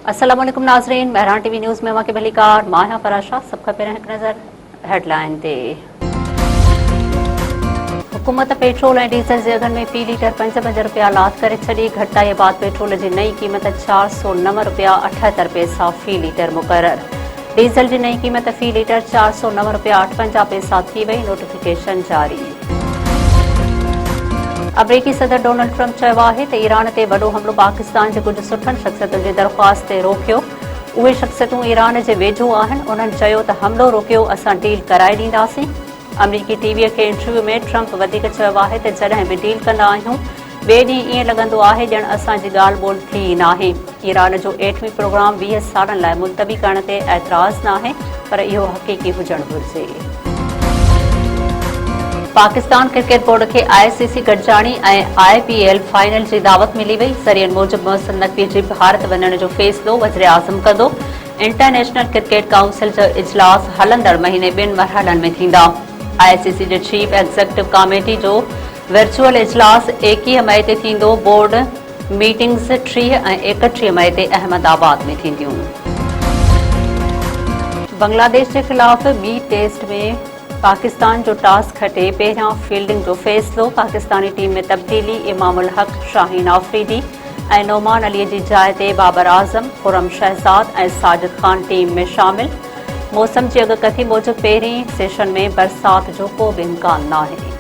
अस्सलाम वालेकुम नाज़रीन, महरान टीवी न्यूज़ में वाक़े भलीकार माया फराशा सबका पहिरियों हिकु नज़र हेडलाइन ते। हुकूमत पेट्रोल ऐं डीज़ल जे अघनि में फ़ी लीटर 55 रुपया लाद करे छॾी। घटिताईअ बाद पेट्रोल जी नई क़ीमत 409 रुपया 78 पैसा फ़ी लीटर मुक़रर। डीज़ल जी नई क़ीमत फ़ी लीटर 409 रुपया 58 पैसा थी वई। नोटिफिकेशन जारी। अमरीकी सदर डोनाल्ड ट्रंप चयो आहे त ईरान ते वॾो हमिलो पाकिस्तान जे कुझु सुठनि शख़्सियतुनि जी दरख़्वास्त ते रोकियो। उहे शख़्सियतूं ईरान जे वेझो आहिनि। उन्हनि चयो त हमिलो रोकियो, असां डील कराए ॾींदासीं। अमरीकी टीवीअ खे इंटरव्यू में ट्रंप वधीक चयो आहे त जॾहिं बि डील कंदा आहियूं ॿिए ॾींहुं ईअं लॻंदो आहे ॼण असांजी ॻाल्हि ॿोल थी ई नाहे। ईरान जो एटमी प्रोग्राम 20 सालनि लाइ मुलतवी करण ते ऐतराज़ नाहे, पर इहो हक़ीक़ी हुजणु घुरिजे। पाकिस्तान क्रिकेट बोर्ड खे ICC गॾिजाणी ऐं IPL फाइनल जी दावत मिली वई। ज़रियनि मूजिबि मोहसिन नक़वी जी भारत वञण जो फ़ैसिलो वज़ीर आज़म कंदो। इंटरनेशनल क्रिकेट काउंसिल जो इजलास हलंदड़ महीने 2 मरहलनि में थींदा। ICC जे चीफ एग्ज़ीक्यूटिव कमेटी जो वर्चुअल इजलास 21 मई ते थींदो। बोर्ड मीटिंग्स 30 ऐं 31 मई ते अहमदाबाद में थींदियूं। बांग्लादेश जे ख़िलाफ़ ॿी टेस्ट में पाकिस्तान जो टॉस खटे पहिरियां फील्डिंग जो फ़ैसिलो। पाकिस्तानी टीम में तब्दीली, इमामुल हक, शाहीन आफरीदी ऐं नोमान अलीअ जी जाइ ते बाबर आज़म, खुरम शहज़ाद ऐं साजिद ख़ान टीम में शामिल। मौसम जी अॻकथी मूजिबि पहिरीं सेशन में बरसात जो को बि इम्कान नाहे।